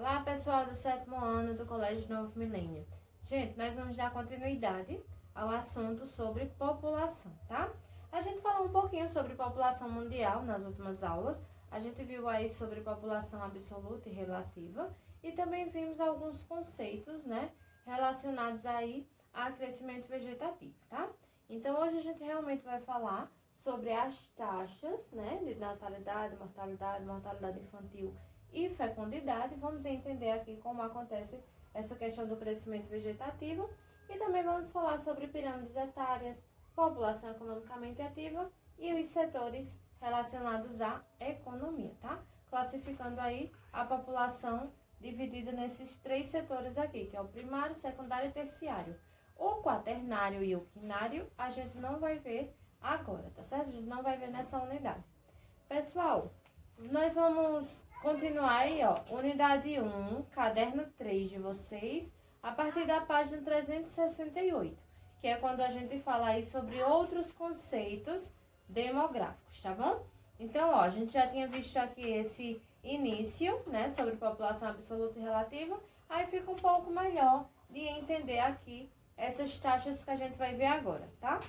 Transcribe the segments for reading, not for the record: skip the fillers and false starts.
Olá, pessoal do 7º ano do Colégio Novo Milênio. Gente, nós vamos dar continuidade ao assunto sobre população, tá? A gente falou um pouquinho sobre população mundial nas últimas aulas. A gente viu aí sobre população absoluta e relativa e também vimos alguns conceitos, né, relacionados aí a crescimento vegetativo, tá? Então, hoje a gente realmente vai falar sobre as taxas, né, de natalidade, mortalidade infantil e fecundidade. Vamos entender aqui como acontece essa questão do crescimento vegetativo e também vamos falar sobre pirâmides etárias, população economicamente ativa e os setores relacionados à economia, tá? Classificando aí a população dividida nesses três setores aqui, que é o primário, secundário e terciário. O quaternário e o quinário a gente não vai ver agora, tá certo? A gente não vai ver nessa unidade. Pessoal, nós vamos continuar aí, ó, unidade 1, caderno 3 de vocês, a partir da página 368, que é quando a gente fala aí sobre outros conceitos demográficos, tá bom? Então, ó, a gente já tinha visto aqui esse início, né, sobre população absoluta e relativa, aí fica um pouco melhor de entender aqui essas taxas que a gente vai ver agora, tá?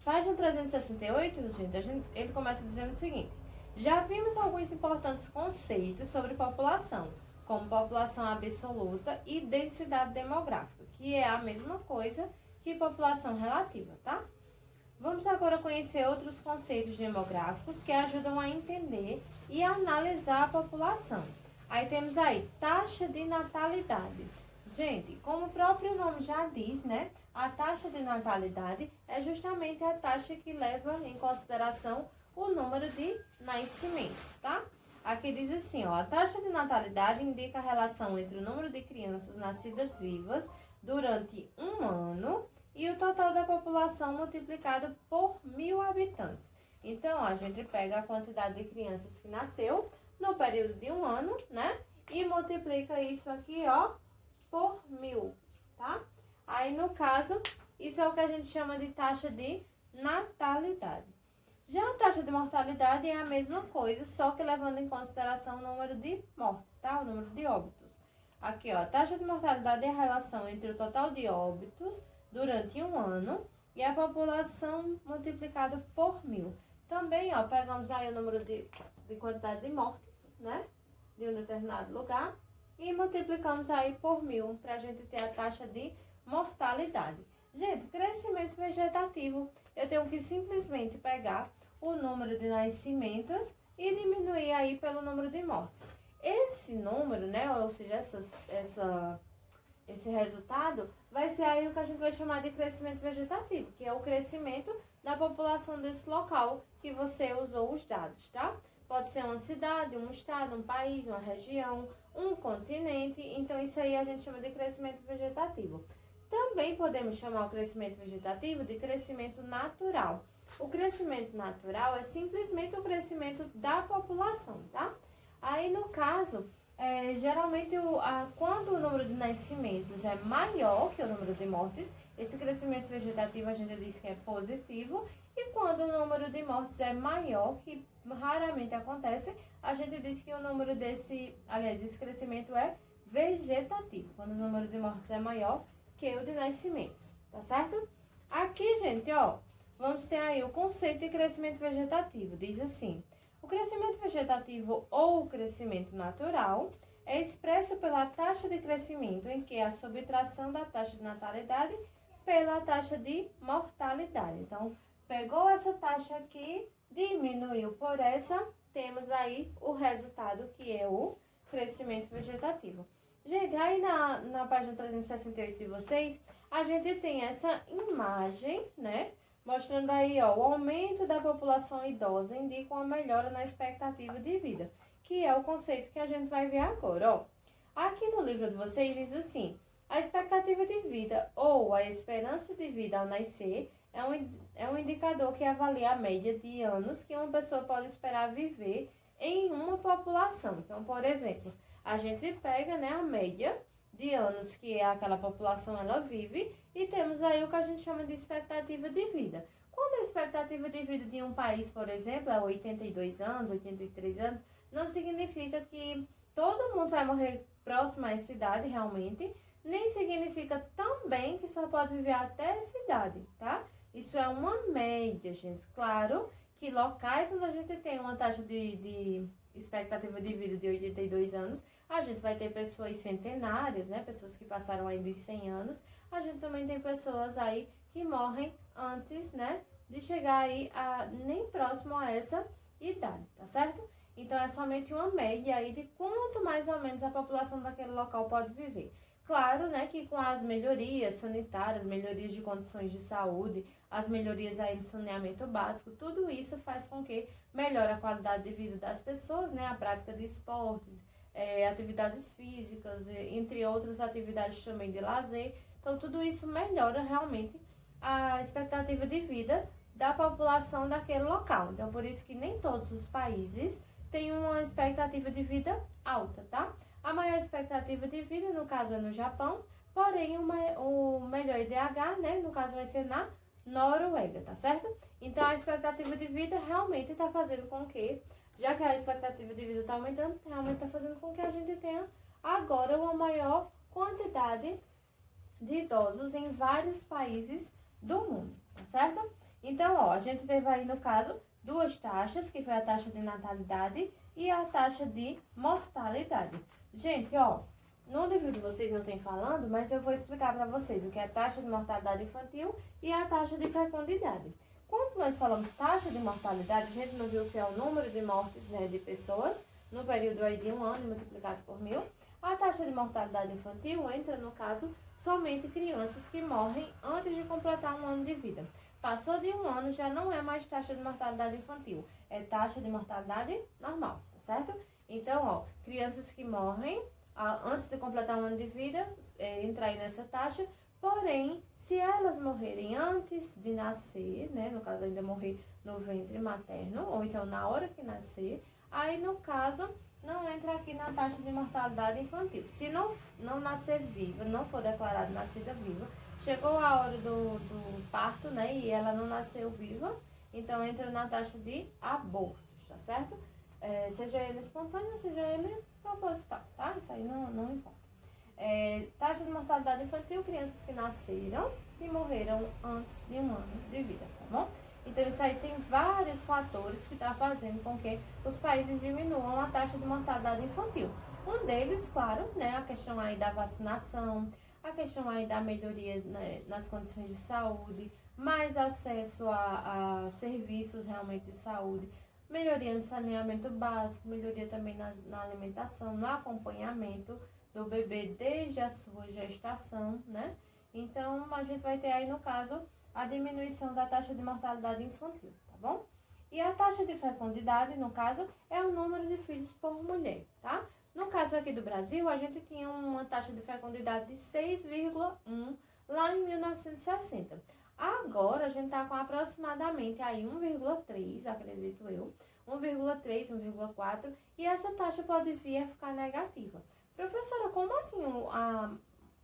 Página 368, gente, ele começa dizendo o seguinte: já vimos alguns importantes conceitos sobre população, como população absoluta e densidade demográfica, que é a mesma coisa que população relativa, tá? Vamos agora conhecer outros conceitos demográficos que ajudam a entender e analisar a população. Aí temos aí taxa de natalidade. Gente, como o próprio nome já diz, né? A taxa de natalidade é justamente a taxa que leva em consideração o número de nascimentos, tá? Aqui diz assim, ó, a taxa de natalidade indica a relação entre o número de crianças nascidas vivas durante um ano e o total da população multiplicado por 1.000 habitantes. Então, ó, a gente pega a quantidade de crianças que nasceu no período de um ano, né? E multiplica isso aqui, ó, por 1.000, tá? Aí, no caso, isso é o que a gente chama de taxa de natalidade. Já a taxa de mortalidade é a mesma coisa, só que levando em consideração o número de mortes, tá? O número de óbitos. Aqui, ó, a taxa de mortalidade é a relação entre o total de óbitos durante um ano e a população multiplicada por 1.000. Também, ó, pegamos aí o número de quantidade de mortes, né? De um determinado lugar e multiplicamos aí por 1.000 para a gente ter a taxa de mortalidade. Gente, crescimento vegetativo, eu tenho que simplesmente pegar o número de nascimentos e diminuir aí pelo número de mortes. Esse número, né, ou seja, esse resultado vai ser aí o que a gente vai chamar de crescimento vegetativo, que é o crescimento da população desse local que você usou os dados, tá? Pode ser uma cidade, um estado, um país, uma região, um continente, então isso aí a gente chama de crescimento vegetativo. Também podemos chamar o crescimento vegetativo de crescimento natural. O crescimento natural é simplesmente o crescimento da população, tá? Aí, no caso, geralmente, quando o número de nascimentos é maior que o número de mortes, esse crescimento vegetativo a gente diz que é positivo. E quando o número de mortes é maior, que raramente acontece, a gente diz que o número esse crescimento é vegetativo. Quando o número de mortes é maior que o de nascimentos, tá certo? Aqui, gente, ó, vamos ter aí o conceito de crescimento vegetativo. Diz assim: o crescimento vegetativo ou crescimento natural é expresso pela taxa de crescimento em que a subtração da taxa de natalidade pela taxa de mortalidade. Então, pegou essa taxa aqui, diminuiu por essa, temos aí o resultado que é o crescimento vegetativo. Gente, aí na página 368 de vocês, a gente tem essa imagem, né? Mostrando aí, ó, o aumento da população idosa indica uma melhora na expectativa de vida, que é o conceito que a gente vai ver agora, ó. Aqui no livro de vocês diz assim: a expectativa de vida ou a esperança de vida ao nascer é um indicador que avalia a média de anos que uma pessoa pode esperar viver em uma população. Então, por exemplo, a gente pega, né, a média de anos que aquela população ela vive e temos aí o que a gente chama de expectativa de vida. Quando a expectativa de vida de um país, por exemplo, é 82 anos, 83 anos, não significa que todo mundo vai morrer próximo a essa idade, realmente, nem significa também que só pode viver até essa idade, tá? Isso é uma média, gente. Claro que locais onde a gente tem uma taxa de expectativa de vida de 82 anos, a gente vai ter pessoas centenárias, né? Pessoas que passaram aí dos 100 anos. A gente também tem pessoas aí que morrem antes, né? De chegar aí nem próximo a essa idade, tá certo? Então, é somente uma média aí de quanto mais ou menos a população daquele local pode viver. Claro, né, que com as melhorias sanitárias, melhorias de condições de saúde, as melhorias aí no saneamento básico, tudo isso faz com que melhore a qualidade de vida das pessoas, né, a prática de esportes, atividades físicas, entre outras atividades também de lazer. Então, tudo isso melhora realmente a expectativa de vida da população daquele local. Então, por isso que nem todos os países têm uma expectativa de vida alta, tá? A maior expectativa de vida, no caso, é no Japão, porém, o melhor IDH, né, no caso, vai ser na Noruega, tá certo? Então, a expectativa de vida realmente está fazendo com que, já que a expectativa de vida está aumentando, realmente está fazendo com que a gente tenha agora uma maior quantidade de idosos em vários países do mundo, tá certo? Então, ó, a gente teve aí, no caso, duas taxas, que foi a taxa de natalidade e a taxa de mortalidade. Gente, ó, no livro de vocês não tem falando, mas eu vou explicar para vocês o que é a taxa de mortalidade infantil e a taxa de fecundidade. Quando nós falamos taxa de mortalidade, a gente não viu que é o número de mortes, né, de pessoas no período aí de 1 ano multiplicado por 1000. A taxa de mortalidade infantil entra, no caso, somente crianças que morrem antes de completar 1 ano de vida. Passou de 1 ano, já não é mais taxa de mortalidade infantil, é taxa de mortalidade normal, tá certo? Então, ó, crianças que morrem antes de completar 1 ano de vida, entra aí nessa taxa, porém, se elas morrerem antes de nascer, né, no caso ainda morrer no ventre materno, ou então na hora que nascer, aí no caso não entra aqui na taxa de mortalidade infantil. Se não nascer viva, não for declarada nascida viva, chegou a hora do parto, né, e ela não nasceu viva, então entra na taxa de abortos, tá certo? Seja ele espontâneo, seja ele proposital, tá? Isso aí não importa. Taxa de mortalidade infantil, crianças que nasceram e morreram antes de 1 ano de vida, tá bom? Então, isso aí tem vários fatores que estão fazendo com que os países diminuam a taxa de mortalidade infantil. Um deles, claro, né, a questão aí da vacinação, a questão aí da melhoria, né, nas condições de saúde, mais acesso a serviços realmente de saúde, melhoria no saneamento básico, melhoria também na alimentação, no acompanhamento do bebê desde a sua gestação, né? Então, a gente vai ter aí, no caso, a diminuição da taxa de mortalidade infantil, tá bom? E a taxa de fecundidade, no caso, é o número de filhos por mulher, tá? No caso aqui do Brasil, a gente tinha uma taxa de fecundidade de 6,1 lá em 1960. Agora, a gente está com aproximadamente aí 1,3, acredito eu, 1,3, 1,4, e essa taxa pode vir a ficar negativa. Professora, como assim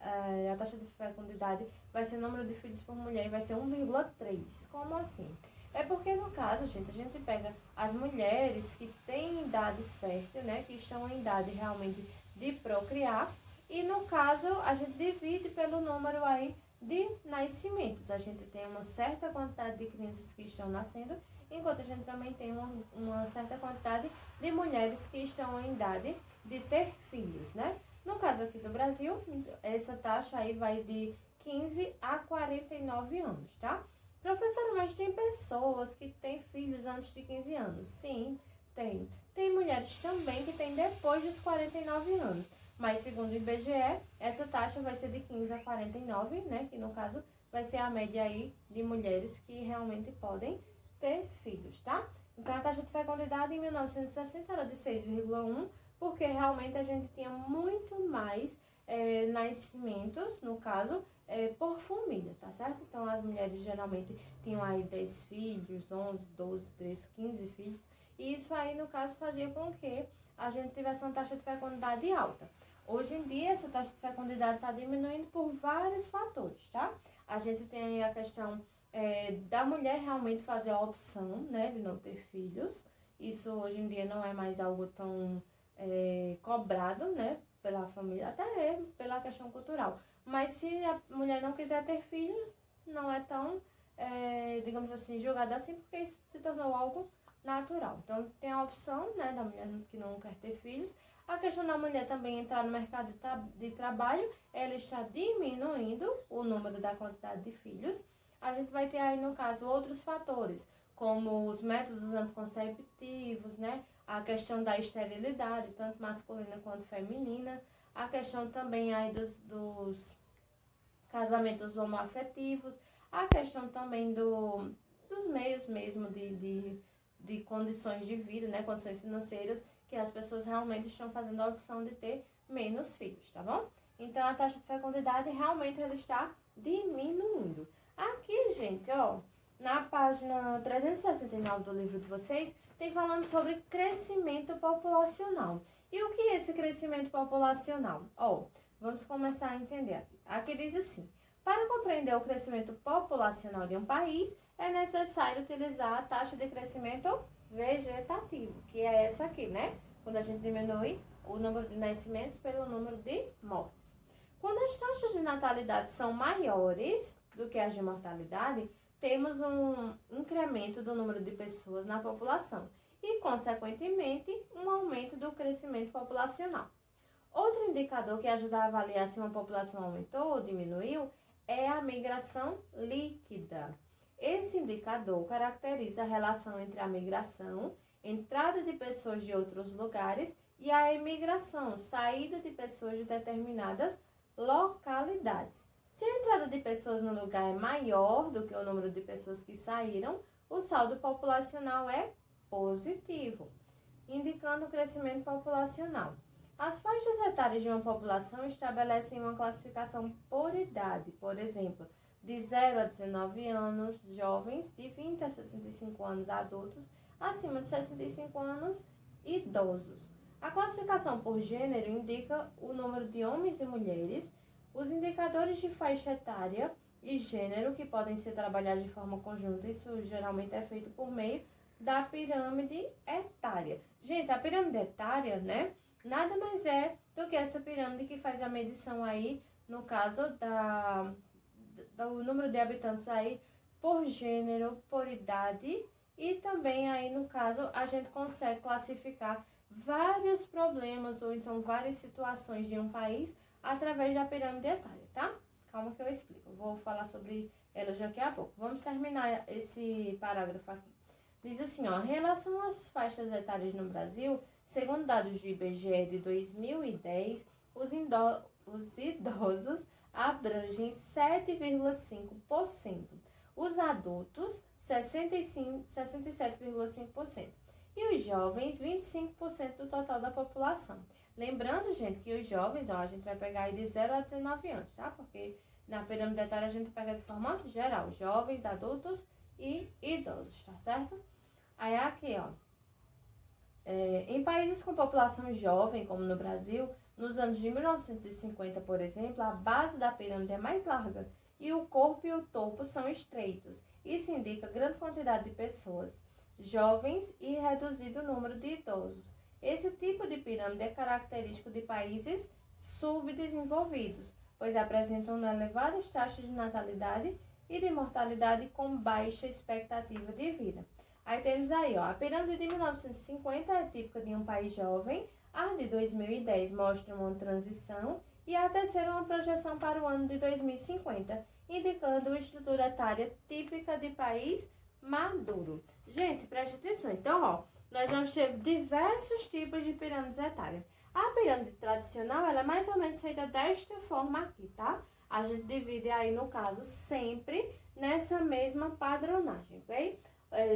a taxa de fecundidade vai ser número de filhos por mulher e vai ser 1,3? Como assim? É porque, no caso, gente, a gente pega as mulheres que têm idade fértil, né, que estão em idade realmente de procriar, e, no caso, a gente divide pelo número aí de nascimentos. A gente tem uma certa quantidade de crianças que estão nascendo, enquanto a gente também tem uma certa quantidade de mulheres que estão em idade de ter filhos, né? No caso aqui do Brasil, essa taxa aí vai de 15 a 49 anos, tá? Professora, mas tem pessoas que têm filhos antes de 15 anos? Sim, tem. Tem mulheres também que têm depois dos 49 anos. Mas, segundo o IBGE, essa taxa vai ser de 15 a 49, né? Que, no caso, vai ser a média aí de mulheres que realmente podem ter filhos, tá? Então, a taxa de fecundidade em 1960 era de 6,1, porque realmente a gente tinha muito mais nascimentos, no caso, por família, tá certo? Então, as mulheres geralmente tinham aí 10 filhos, 11, 12, 13, 15 filhos, e isso aí, no caso, fazia com que a gente tivesse uma taxa de fecundidade alta. Hoje em dia, essa taxa de fecundidade está diminuindo por vários fatores, tá? A gente tem aí a questão da mulher realmente fazer a opção, né, de não ter filhos. Isso hoje em dia não é mais algo tão cobrado, né, pela família, até pela questão cultural. Mas se a mulher não quiser ter filhos, não é tão, digamos assim, julgada assim, porque isso se tornou algo natural. Então, tem a opção, né, da mulher que não quer ter filhos. A questão da mulher também entrar no mercado de trabalho, ela está diminuindo o número da quantidade de filhos. A gente vai ter aí, no caso, outros fatores, como os métodos anticonceptivos, né? A questão da esterilidade, tanto masculina quanto feminina. A questão também aí dos casamentos homoafetivos. A questão também dos meios mesmo de condições de vida, né? Condições financeiras, que as pessoas realmente estão fazendo a opção de ter menos filhos, tá bom? Então, a taxa de fecundidade realmente ela está diminuindo. Aqui, gente, ó, na página 369 do livro de vocês, tem falando sobre crescimento populacional. E o que é esse crescimento populacional? Ó, vamos começar a entender aqui. Aqui diz assim: para compreender o crescimento populacional de um país, é necessário utilizar a taxa de crescimento vegetativo, que é essa aqui, né? Quando a gente diminui o número de nascimentos pelo número de mortes. Quando as taxas de natalidade são maiores do que as de mortalidade, temos um incremento do número de pessoas na população e, consequentemente, um aumento do crescimento populacional. Outro indicador que ajuda a avaliar se uma população aumentou ou diminuiu é a migração líquida. Esse indicador caracteriza a relação entre a migração, entrada de pessoas de outros lugares, e a emigração, saída de pessoas de determinadas localidades. Se a entrada de pessoas no lugar é maior do que o número de pessoas que saíram, o saldo populacional é positivo, indicando o crescimento populacional. As faixas etárias de uma população estabelecem uma classificação por idade, por exemplo, de 0 a 19 anos, jovens, de 20 a 65 anos, adultos, acima de 65 anos, idosos. A classificação por gênero indica o número de homens e mulheres. Os indicadores de faixa etária e gênero, que podem ser trabalhados de forma conjunta, isso geralmente é feito por meio da pirâmide etária. Gente, a pirâmide etária, né, nada mais é do que essa pirâmide que faz a medição aí, no caso do número de habitantes aí por gênero, por idade, e também aí, no caso, a gente consegue classificar vários problemas ou então várias situações de um país através da pirâmide etária, tá? Calma que eu explico. Eu vou falar sobre ela daqui a pouco. Vamos terminar esse parágrafo aqui. Diz assim, ó, em relação às faixas etárias no Brasil, segundo dados do IBGE de 2010, os idosos abrangem 7,5%, os adultos 67,5% e os jovens 25% do total da população. Lembrando, gente, que os jovens, ó, a gente vai pegar aí de 0 a 19 anos, tá? Porque na pirâmide etária a gente pega de forma geral, jovens, adultos e idosos, tá certo? Aí aqui, ó, em países com população jovem, como no Brasil, nos anos de 1950, por exemplo, a base da pirâmide é mais larga e o corpo e o topo são estreitos. Isso indica grande quantidade de pessoas jovens e reduzido número de idosos. Esse tipo de pirâmide é característico de países subdesenvolvidos, pois apresentam elevadas taxas de natalidade e de mortalidade com baixa expectativa de vida. Aí temos aí, ó, a pirâmide de 1950 é típica de um país jovem, a de 2010 mostra uma transição e a terceira uma projeção para o ano de 2050, indicando uma estrutura etária típica de país maduro. Gente, preste atenção. Então, ó, nós vamos ter diversos tipos de pirâmides etárias. A pirâmide tradicional, ela é mais ou menos feita desta forma aqui, tá? A gente divide aí, no caso, sempre nessa mesma padronagem, ok?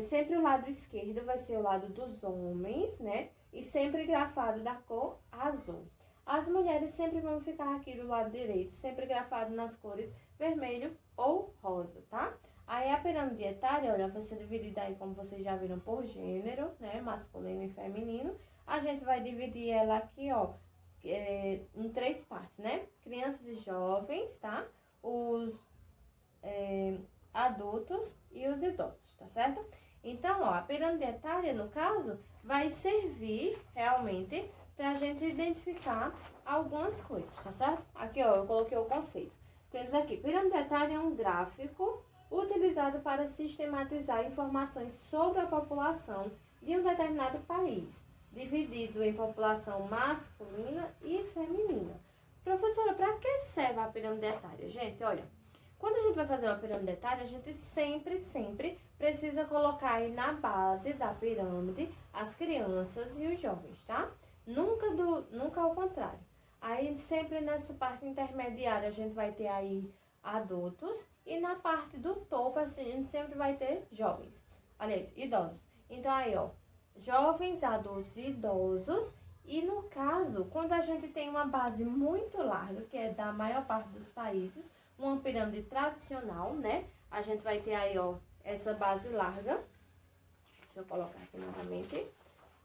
Sempre o lado esquerdo vai ser o lado dos homens, né? E sempre grafado da cor azul. As mulheres sempre vão ficar aqui do lado direito, sempre grafado nas cores vermelho ou rosa, tá? Aí a pirâmide etária, olha, vai ser dividida aí, como vocês já viram, por gênero, né? Masculino e feminino. A gente vai dividir ela aqui, ó, em 3 partes, né? Crianças e jovens, tá? Os adultos e os idosos, tá certo? Então, ó, a pirâmide etária, no caso, vai servir realmente pra gente identificar algumas coisas, tá certo? Aqui, ó, eu coloquei o conceito. Temos aqui, pirâmide etária é um gráfico utilizado para sistematizar informações sobre a população de um determinado país, dividido em população masculina e feminina. Professora, para que serve a pirâmide etária? Gente, olha, quando a gente vai fazer uma pirâmide etária, a gente sempre precisa colocar aí na base da pirâmide as crianças e os jovens, tá? Nunca ao contrário. Aí sempre nessa parte intermediária a gente vai ter aí adultos e na parte do topo a gente sempre vai ter jovens, aliás, idosos. Então aí, ó, jovens, adultos e idosos. E no caso, quando a gente tem uma base muito larga, que é da maior parte dos países, uma pirâmide tradicional, né? A gente vai ter aí, ó, essa base larga. Deixa eu colocar aqui novamente.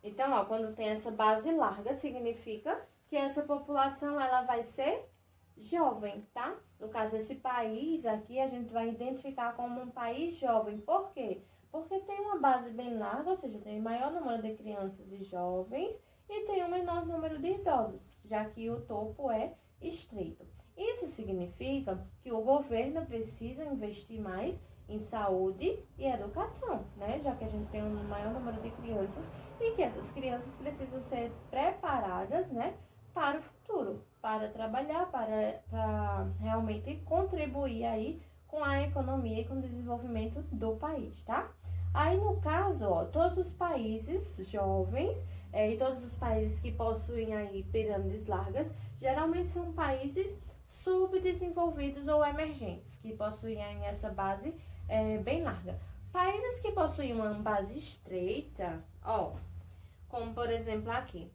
Então, ó, quando tem essa base larga, significa que essa população, ela vai ser jovem, tá? No caso, esse país aqui, a gente vai identificar como um país jovem. Por quê? Porque tem uma base bem larga, ou seja, tem maior número de crianças e jovens e tem um menor número de idosos, já que o topo é estreito. Isso significa que o governo precisa investir mais em saúde e educação, né? Já que a gente tem um maior número de crianças e que essas crianças precisam ser preparadas, né, para o futuro, para trabalhar, para realmente contribuir aí com a economia e com o desenvolvimento do país, tá? Aí, no caso, ó, todos os países jovens e todos os países que possuem aí pirâmides largas, geralmente são países subdesenvolvidos ou emergentes, que possuem aí essa base bem larga. Países que possuem uma base estreita, ó, como por exemplo aqui,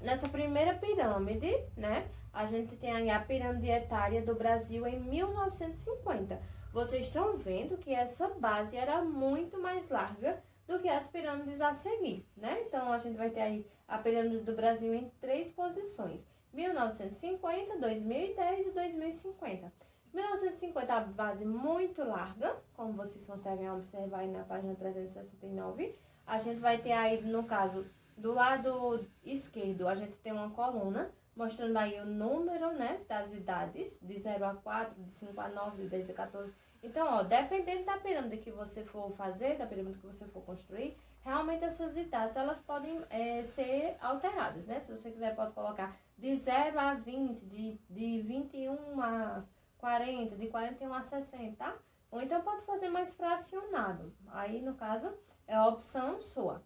nessa primeira pirâmide, né, a gente tem aí a pirâmide etária do Brasil em 1950. Vocês estão vendo que essa base era muito mais larga do que as pirâmides a seguir, né? Então, a gente vai ter aí a pirâmide do Brasil em 3 posições: 1950, 2010 e 2050. 1950, a base muito larga, como vocês conseguem observar aí na página 369. A gente vai ter aí, no caso, do lado esquerdo, a gente tem uma coluna mostrando aí o número, né, das idades, de 0 a 4, de 5 a 9, de 10 a 14. Então, ó, dependendo da pirâmide que você for fazer, da pirâmide que você for construir, realmente essas idades, elas podem ser alteradas, né? Se você quiser, pode colocar de 0 a 20, de 21 a 40, de 41 a 60, tá? Ou então pode fazer mais fracionado. Aí, no caso, é a opção sua.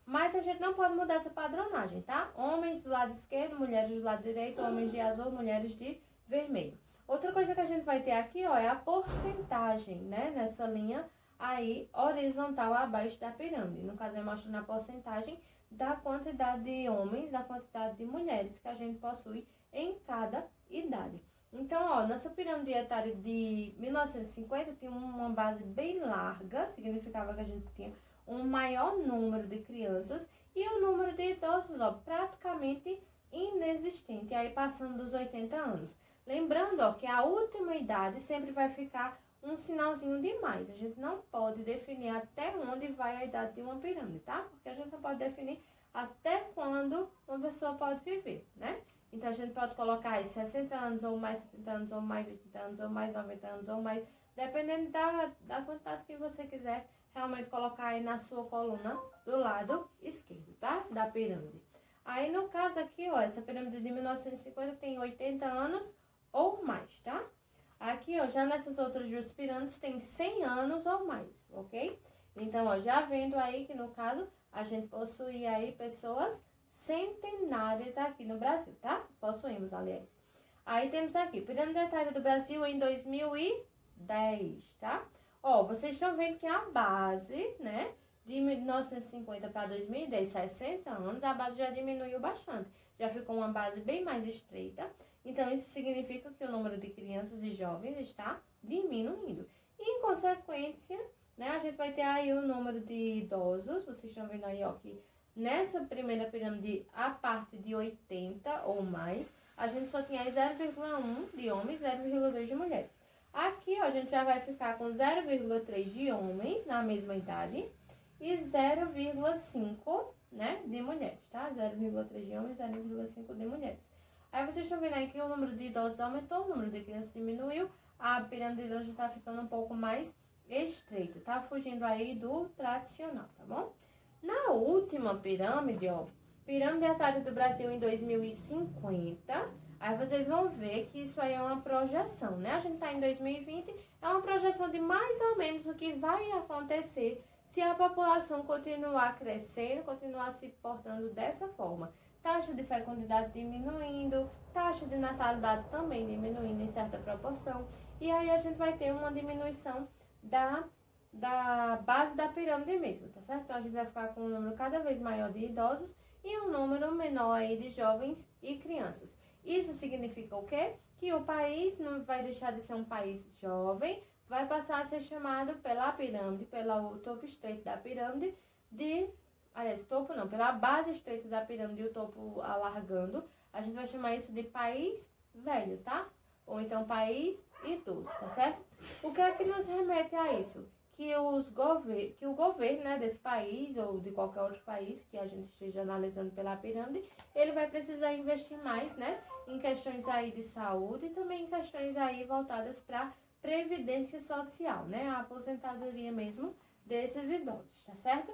Mas a gente não pode mudar essa padronagem, tá? Homens do lado esquerdo, mulheres do lado direito, homens de azul, mulheres de vermelho. Outra coisa que a gente vai ter aqui, ó, é a porcentagem, né? Nessa linha aí, horizontal abaixo da pirâmide. No caso, é mostrando a porcentagem da quantidade de homens, da quantidade de mulheres que a gente possui em cada idade. Então, ó, nessa pirâmide etária de 1950, tinha uma base bem larga, significava que a gente tinha um maior número de crianças e o número de idosos, ó, praticamente inexistente, aí passando dos 80 anos. Lembrando, ó, que a última idade sempre vai ficar um sinalzinho de mais. A gente não pode definir até onde vai a idade de uma pirâmide, tá? Porque a gente não pode definir até quando uma pessoa pode viver, né? Então, a gente pode colocar aí 60 anos, ou mais 70 anos, ou mais 80 anos, ou mais 90 anos, ou mais, dependendo da quantidade que você quiser realmente colocar aí na sua coluna do lado esquerdo, tá? Da pirâmide. Aí, no caso aqui, ó, essa pirâmide de 1950 tem 80 anos ou mais, tá? Aqui, ó, já nessas outras duas pirâmides tem 100 anos ou mais, ok? Então, ó, já vendo aí que no caso a gente possui aí pessoas centenárias aqui no Brasil, tá? Possuímos, aliás. Aí temos aqui, pirâmide etária do Brasil em 2010, tá? Ó, vocês estão vendo que a base, né, de 1950 para 2010, 60 anos, a base já diminuiu bastante. Já ficou uma base bem mais estreita. Então, isso significa que o número de crianças e jovens está diminuindo. E, em consequência, né, a gente vai ter aí o número de idosos. Vocês estão vendo aí, ó, que nessa primeira pirâmide, a parte de 80 ou mais, a gente só tinha 0,1 de homens e 0,2 de mulheres. Aqui, ó, a gente já vai ficar com 0,3 de homens na mesma idade e 0,5 né, de mulheres, tá? 0,3 de homens, 0,5 de mulheres. Aí vocês estão vendo aí que o número de idosos aumentou, o número de crianças diminuiu, a pirâmide já está ficando um pouco mais estreita, tá? Fugindo aí do tradicional, tá bom? Na última pirâmide, ó, pirâmide etária do Brasil em 2050, aí vocês vão ver que isso aí é uma projeção, né? A gente tá em 2020, é uma projeção de mais ou menos o que vai acontecer se a população continuar crescendo, continuar se portando dessa forma. Taxa de fecundidade diminuindo, taxa de natalidade também diminuindo em certa proporção. E aí a gente vai ter uma diminuição da base da pirâmide mesmo, tá certo? Então a gente vai ficar com um número cada vez maior de idosos e um número menor aí de jovens e crianças. Isso significa o quê? Que o país não vai deixar de ser um país jovem, vai passar a ser chamado pela pirâmide, pelo topo estreito da pirâmide, topo não, pela base estreita da pirâmide e o topo alargando, a gente vai chamar isso de país velho, tá? Ou então país idoso, tá certo? O que é que nos remete a isso? Que o governo, né, desse país ou de qualquer outro país que a gente esteja analisando pela pirâmide, ele vai precisar investir mais, né, em questões aí de saúde e também em questões aí voltadas para previdência social, né, a aposentadoria mesmo desses idosos, tá certo?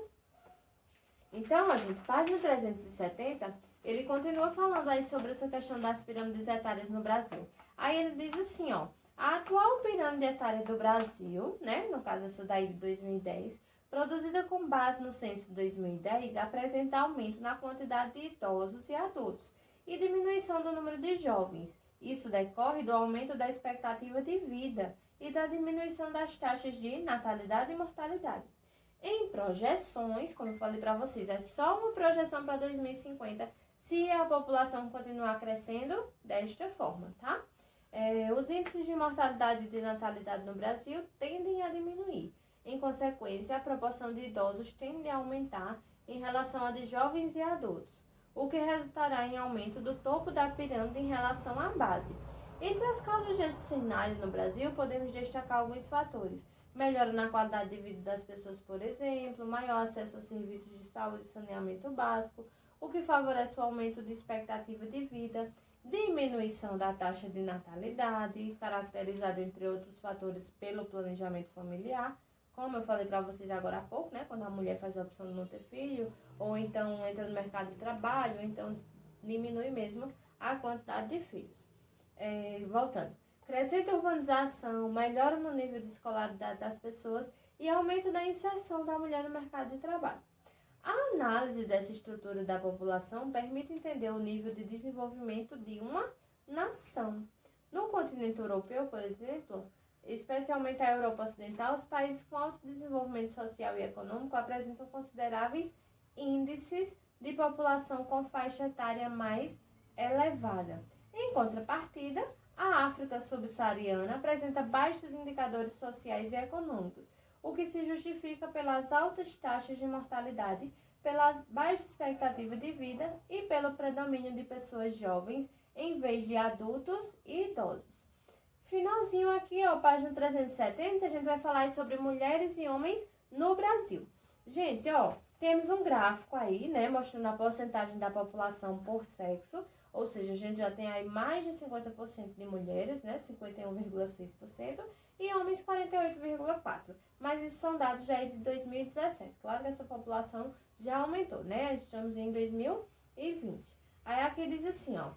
Então, gente, página 370, ele continua falando aí sobre essa questão das pirâmides etárias no Brasil. Aí ele diz assim, ó, a atual pirâmide etária do Brasil, né, no caso essa daí de 2010, produzida com base no censo de 2010, apresenta aumento na quantidade de idosos e adultos e diminuição do número de jovens. Isso decorre do aumento da expectativa de vida e da diminuição das taxas de natalidade e mortalidade. Em projeções, como eu falei para vocês, é só uma projeção para 2050 se a população continuar crescendo desta forma, tá? Os índices de mortalidade e de natalidade no Brasil tendem a diminuir. Em consequência, a proporção de idosos tende a aumentar em relação à de jovens e adultos, o que resultará em aumento do topo da pirâmide em relação à base. Entre as causas desse cenário no Brasil, podemos destacar alguns fatores. Melhora na qualidade de vida das pessoas, por exemplo, maior acesso a serviços de saúde e saneamento básico, o que favorece o aumento de expectativa de vida, diminuição da taxa de natalidade, caracterizada, entre outros fatores, pelo planejamento familiar, como eu falei para vocês agora há pouco, né? Quando a mulher faz a opção de não ter filho, ou então entra no mercado de trabalho, ou então diminui mesmo a quantidade de filhos. Voltando. Crescente urbanização, melhora no nível de escolaridade das pessoas e aumento da inserção da mulher no mercado de trabalho. A análise dessa estrutura da população permite entender o nível de desenvolvimento de uma nação. No continente europeu, por exemplo, especialmente a Europa Ocidental, os países com alto desenvolvimento social e econômico apresentam consideráveis índices de população com faixa etária mais elevada. Em contrapartida, a África subsaariana apresenta baixos indicadores sociais e econômicos, o que se justifica pelas altas taxas de mortalidade, pela baixa expectativa de vida e pelo predomínio de pessoas jovens em vez de adultos e idosos. Finalzinho aqui, ó, página 370, a gente vai falar sobre mulheres e homens no Brasil. Gente, ó, temos um gráfico aí, né, mostrando a porcentagem da população por sexo, ou seja, a gente já tem aí mais de 50% de mulheres, né, 51,6%, e homens 48,4%. Mas isso são dados já de 2017. Claro que essa população já aumentou, né? Estamos em 2020. Aí aqui diz assim, ó.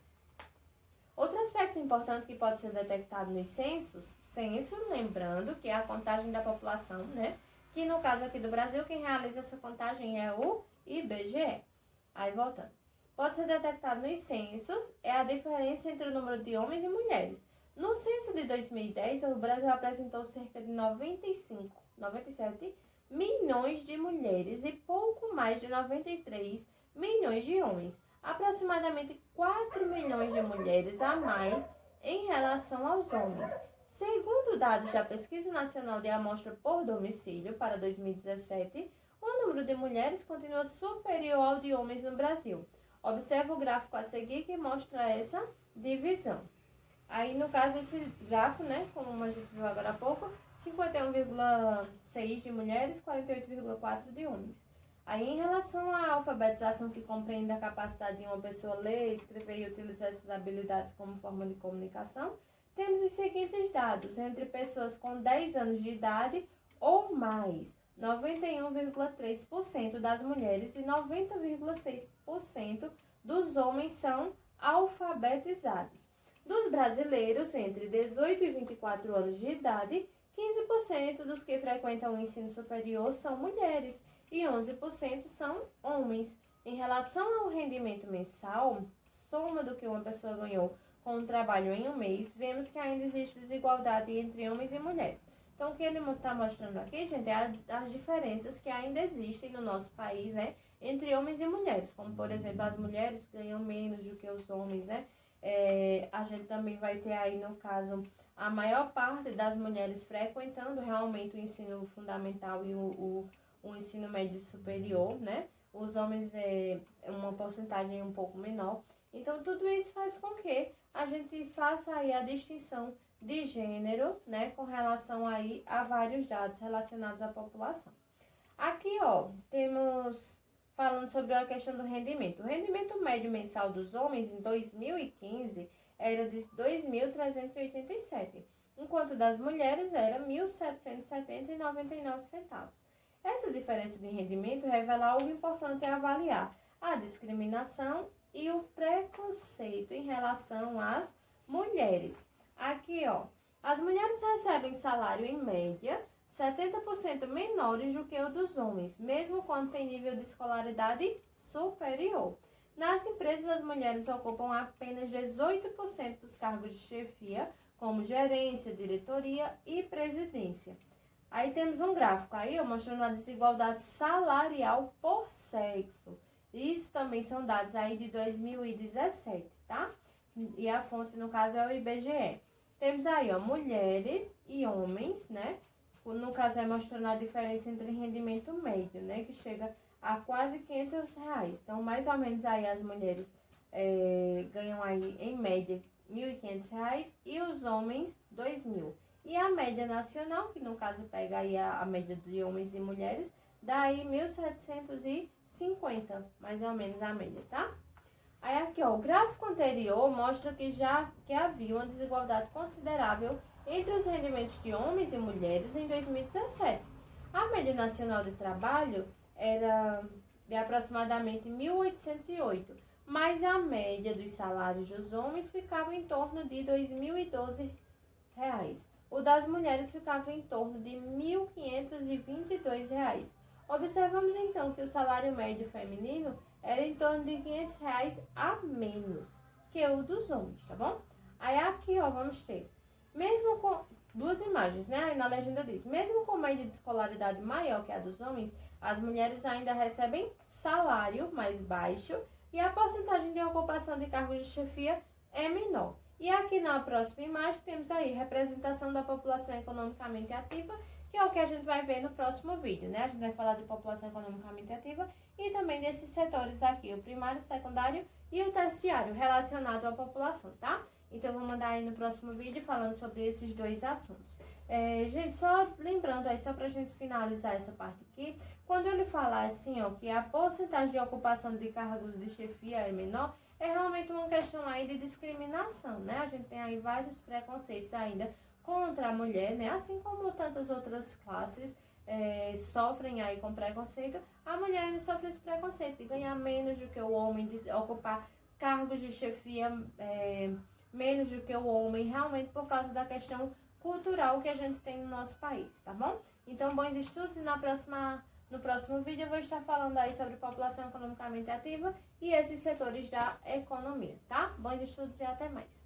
Outro aspecto importante que pode ser detectado nos censos, lembrando que é a contagem da população, né? Que no caso aqui do Brasil, quem realiza essa contagem é o IBGE. Aí voltando. Pode ser detectado nos censos é a diferença entre o número de homens e mulheres. No censo de 2010, o Brasil apresentou cerca de 97 milhões de mulheres e pouco mais de 93 milhões de homens. Aproximadamente 4 milhões de mulheres a mais em relação aos homens. Segundo dados da Pesquisa Nacional de Amostra por Domicílio para 2017, o número de mulheres continua superior ao de homens no Brasil. Observe o gráfico a seguir que mostra essa divisão. Aí, no caso, esse gráfico, né, como a gente viu agora há pouco, 51,6 de mulheres, 48,4 de homens. Aí, em relação à alfabetização, que compreende a capacidade de uma pessoa ler, escrever e utilizar essas habilidades como forma de comunicação, temos os seguintes dados. Entre pessoas com 10 anos de idade ou mais, 91,3% das mulheres e 90,6% dos homens são alfabetizados. Dos brasileiros entre 18 e 24 anos de idade, 15% dos que frequentam o ensino superior são mulheres e 11% são homens. Em relação ao rendimento mensal, soma do que uma pessoa ganhou com o trabalho em um mês, vemos que ainda existe desigualdade entre homens e mulheres. Então, o que ele está mostrando aqui, gente, é as diferenças que ainda existem no nosso país, né, entre homens e mulheres. Como, por exemplo, as mulheres ganham menos do que os homens, né? A gente também vai ter aí, no caso, a maior parte das mulheres frequentando realmente o ensino fundamental e o ensino médio superior, né? Os homens é uma porcentagem um pouco menor. Então, tudo isso faz com que a gente faça aí a distinção de gênero, né? Com relação aí a vários dados relacionados à população. Aqui, ó, temos falando sobre a questão do rendimento. O rendimento médio mensal dos homens em 2015 era de 2.387, enquanto das mulheres era 1.770,99 centavos. Essa diferença de rendimento revela algo importante a avaliar: a discriminação e o preconceito em relação às mulheres. Aqui, ó, as mulheres recebem salário em média 70% menores do que o dos homens, mesmo quando tem nível de escolaridade superior. Nas empresas, as mulheres ocupam apenas 18% dos cargos de chefia, como gerência, diretoria e presidência. Aí temos um gráfico aí, mostrando a desigualdade salarial por sexo. Isso também são dados aí de 2017, tá? E a fonte, no caso, é o IBGE. Temos aí, ó, mulheres e homens, né? No caso, é mostrando a diferença entre rendimento médio, né? Que chega a quase R$500. Então, mais ou menos aí as mulheres ganham aí, em média, R$1.500 e os homens R$2.000. E a média nacional, que no caso pega aí a média de homens e mulheres, dá aí 1.750, mais ou menos a média, tá? Aí aqui, ó, o gráfico anterior mostra que havia uma desigualdade considerável entre os rendimentos de homens e mulheres em 2017. A média nacional de trabalho era de aproximadamente 1.808, mas a média dos salários dos homens ficava em torno de R$2.012. O das mulheres ficava em torno de R$1.522. Observamos então que o salário médio feminino era em torno de R$500 a menos que o dos homens, tá bom? Aí aqui, ó, vamos ter, mesmo com duas imagens, né? Aí na legenda diz, mesmo com média de escolaridade maior que a dos homens, as mulheres ainda recebem salário mais baixo e a porcentagem de ocupação de cargos de chefia é menor. E aqui na próxima imagem temos aí representação da população economicamente ativa, que é o que a gente vai ver no próximo vídeo, né? A gente vai falar de população economicamente ativa e também desses setores aqui, o primário, o secundário e o terciário relacionado à população, tá? Então, eu vou mandar aí no próximo vídeo falando sobre esses dois assuntos. Gente, só lembrando aí, só pra gente finalizar essa parte aqui, quando ele falar assim, ó, que a porcentagem de ocupação de cargos de chefia é menor, é realmente uma questão aí de discriminação, né? A gente tem aí vários preconceitos ainda contra a mulher, né? Assim como tantas outras classes sofrem aí com preconceito, a mulher ainda sofre esse preconceito de ganhar menos do que o homem, de ocupar cargos de chefia menos do que o homem, realmente por causa da questão cultural que a gente tem no nosso país, tá bom? Então, bons estudos e no próximo vídeo eu vou estar falando aí sobre população economicamente ativa e esses setores da economia, tá? Bons estudos e até mais!